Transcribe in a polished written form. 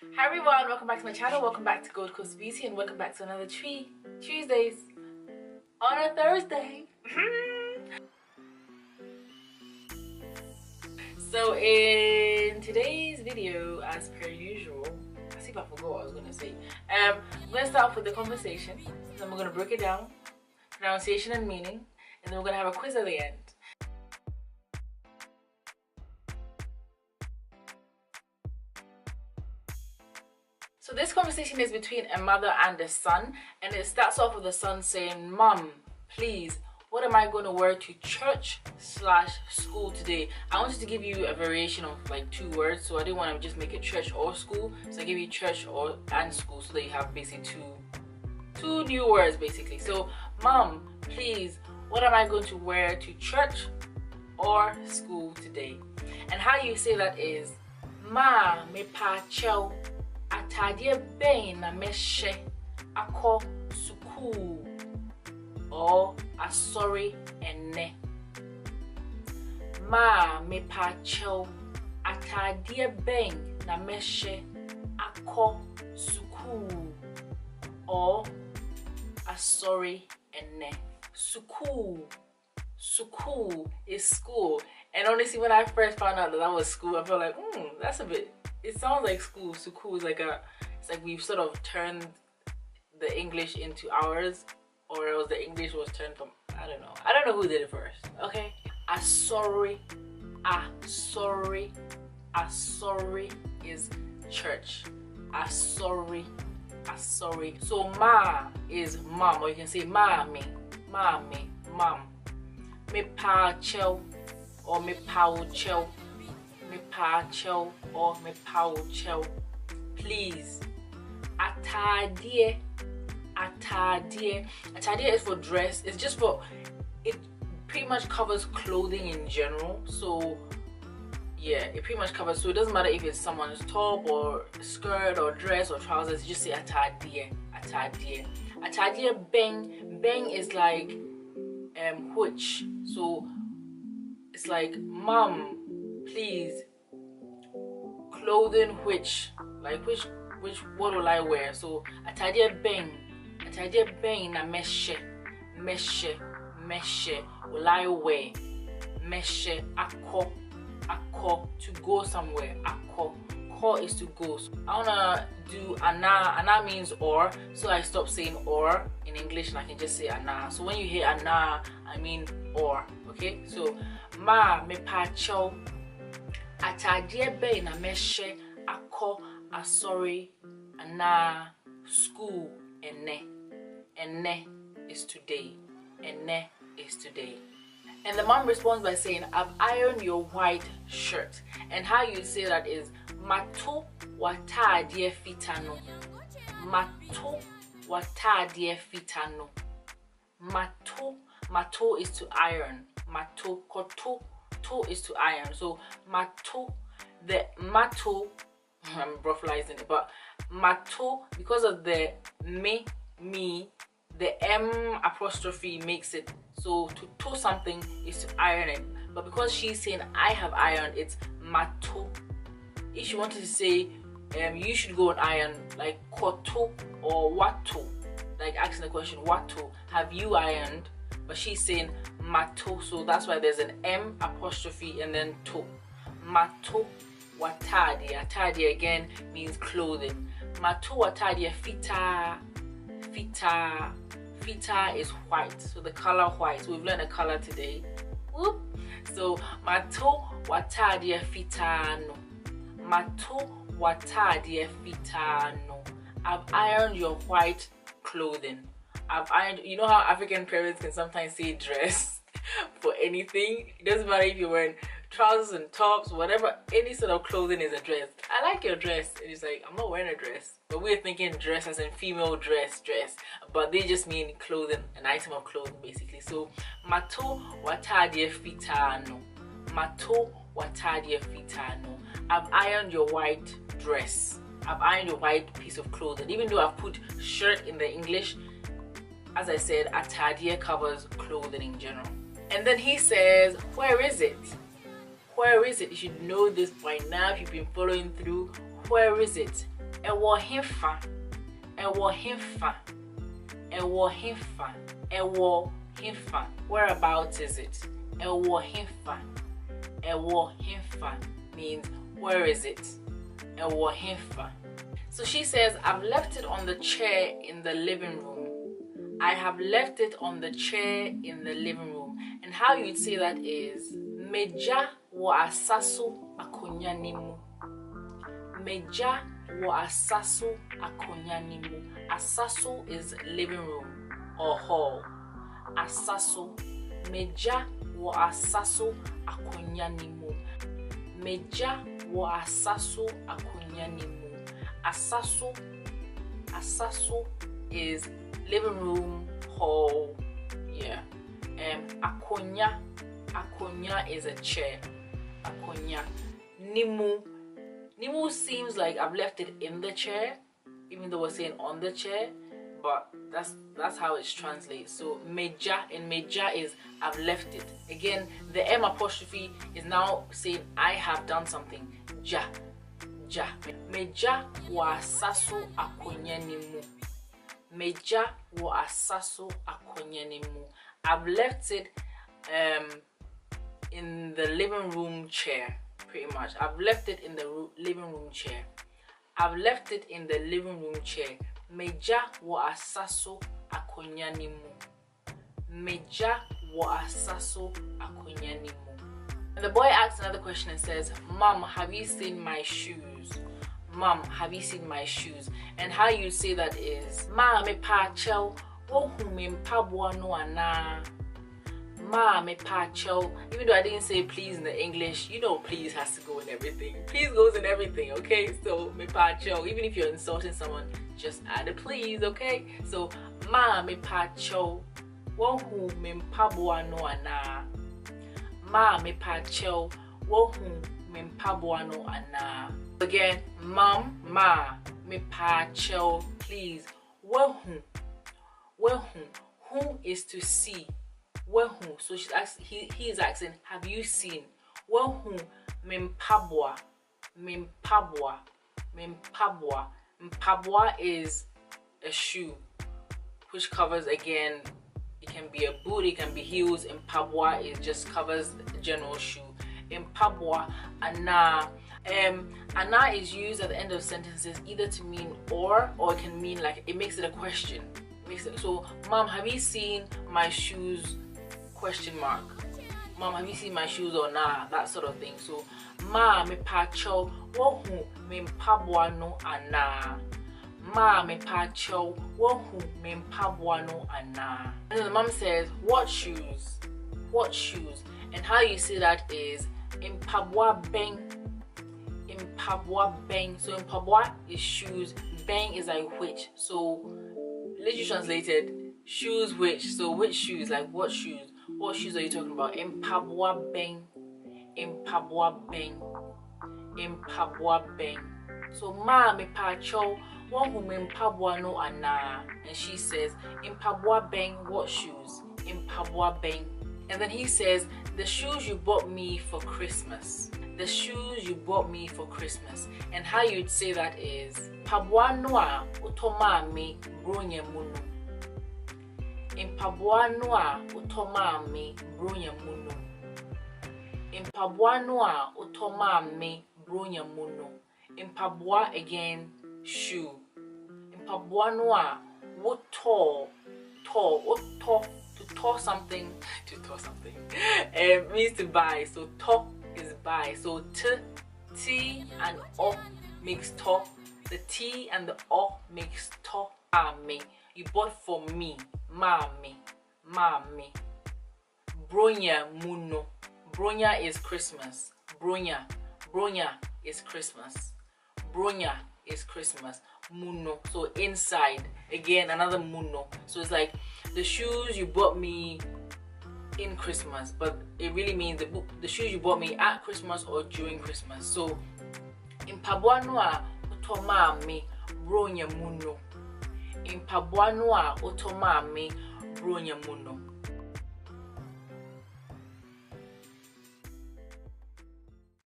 Hi everyone, welcome back to my channel, welcome back to Gold Coast Beauty, and welcome back to another Tuesdays on a Thursday. So in today's video, as per usual, I see if I forgot what I was going to say. I'm going to start off with the conversation, then we're going to break it down, pronunciation and meaning, and then we're going to have a quiz at the end. So this conversation is between a mother and a son, and it starts off with the son saying, "Mom, please, what am I going to wear to church/school today?" I wanted to give you a variation of like 2 words, so I didn't want to just make it church or school. So I give you church and school, so that you have basically two new words basically. So, "Mom, please, what am I going to wear to church or school today?" And how you say that is, "Ma me pa chel atadie ben na meshe akọ school," or "Asori ene." "Ma me pa chel atadie ben na meshe akọ school," or "Asori ene." School is school. And honestly, when I first found out that was school, I felt like, that's a bit, it sounds like school. School is like it's like we've sort of turned the English into ours, or else the English was turned from, I don't know who did it first. Okay, Asori is church. Asori. So ma is mom, or you can say mommy, mom. Me pa chel, or me pao chel. Me pa chel or me pao chel. Please. Atadie is for dress. It's just for, it pretty much covers clothing in general. So yeah, it pretty much covers, so it doesn't matter if it's someone's top or skirt or dress or trousers, you just say atadie. Atadie beng is like which, so it's like, "Mom, please, clothing which, like which what will I wear?" So atadie beng na meshe will I wear? Meshe akọ, to go somewhere. Akọ, ko is to go. So I wanna do ana means or, so I stop saying or in English and I can just say ana. So when you hear ana, I mean or. Okay, so ma me pa chel atadie be na meshe akọ asori ana school ene is today. Ene is today. And the mom responds by saying, "I've ironed your white shirt." And how you say that is, "Mato watadie fitano." Mato watadie fitano. Mato is to iron. Mato koto, to is to iron. So mato, the mato, I'm breathalyzing it, but mato, because of the me, the M apostrophe makes it, so to toe something is to iron it. But because she's saying I have ironed, it's mato. If she wanted to say you should go and iron, like koto or wato, like asking the question, "Wato, have you ironed?" But she's saying mato, so that's why there's an M apostrophe and then to. Mato watadie. Atadie again means clothing. Mato watadie fitaa. Fitaa is white, so the color white. So we've learned a color today. Whoop. So mato watadie fitano. Mato watadie fitano. I've ironed your white clothing. I've ironed. You know how African parents can sometimes say dress for anything. It doesn't matter if you're wearing trousers and tops, whatever, any sort of clothing is a dress. "I like your dress." And it's like, I'm not wearing a dress. But we're thinking dress as in female dress. But they just mean clothing, an item of clothing basically. So mato watadie fitano. Mato watadie fitano. I've ironed your white dress. I've ironed your white piece of clothing. Even though I've put shirt in the English, as I said, atadie covers clothing in general. And then he says, "Where is it?" Where is it? You should know this by now if you've been following through. Where is it? Ewo himfa. Ewo himfa. Ewo himfa. Ewo himfa. Whereabouts is it? Ewo himfa. Ewo himfa means where is it? Ewo himfa. So she says, I've left it on the chair in the living room. I have left it on the chair in the living room. And how you'd say that is meja wo asaso akonya nimu. Meja wo asaso akonya nimu. Asaso is living room or hall. Asaso. Meja wo asaso akonya nimu. Meja wo asaso akonya nimu. Asaso. Asaso is living room, hall. Yeah. Akonya. Akonya is a chair. Akonya. Nimu. Nimu seems like I've left it in the chair, even though we're saying on the chair, but that's how it's translated. So meja in meja is I've left it. Again, the M apostrophe is now saying I have done something. Ja. Ja. Meja wa asaso akonya nimu. Meja wa asaso akonya nimu. I've left it in the living room chair, pretty much. I've left it in the living room chair. I've left it in the living room chair. Meja wa asaso akonya nimu. Meja wa asaso akonya nimu. And the boy asks another question and says, Mom, have you seen my shoes? Mom, have you seen my shoes? And how you say that is Ma me pa chel wo hu me mpabwa no ana. Ma me pa chel. Even though I didn't say please in the English, you know please has to go in everything. Please goes in everything, okay? So me pa chel. Even if you're insulting someone, just add a please, okay? So ma me pa chel wo hu me mpabwa no ana. Ma me pa chel wo hu me mpabwa no ana. Again, Mom, Ma, me pa chel, please. Wehu. Who is to see. Wehu. So she's asking, he is asking, have you seen? Wehu me mpabwa. Me mpabwa. Me mpabwa. Mpabwa is a shoe, which covers, again, it can be a boot, it can be heels. Mpabwa is just covers the general shoe. Mpabwa, ana. Ana is used at the end of sentences either to mean or it can mean like it makes it a question. So, Mom, have you seen my shoes? Question mark. Mom, have you seen my shoes or nah? That sort of thing. So, Ma me pa chel wo hu me mpabwa no ana. Ma me pa chel wo hu me mpabwa no ana. And then the mom says, what shoes? What shoes? And how you say that is mpabwa beng. Mpabwa beng. So mpabwa is shoes, beng is like which. So literally translated, shoes which. So which shoes? Like what shoes? What shoes are you talking about? Mpabwa beng. Mpabwa beng. Mpabwa beng. So ma me pa chel wo hu me mpabwa no ana. And she says, mpabwa beng, what shoes? Mpabwa beng. And then he says, the shoes you bought me for Christmas. The shoes you bought me for Christmas. And how you'd say that is Pabwa noa utoma me bronya munu. In Pabwa noa utoma me bronya munu. In Pabwa noa utoma me bronya munu. In Pabwa again, shoe. In Pabwa noa woto to toss something. Means to buy. So to is buy. So t and o makes to. The t and the o makes to. Me. You bought for me. Mami. Bronya muno. Bronya is Christmas. Bronya is Christmas. Bronya is Christmas. Muno. So inside. Again, another muno. So it's like the shoes you bought me in Christmas, but it really means the shoes you bought me at Christmas or during Christmas. So in Pabwa noa utoma me bronya muno. In Pabwa noa utoma me bronya muno.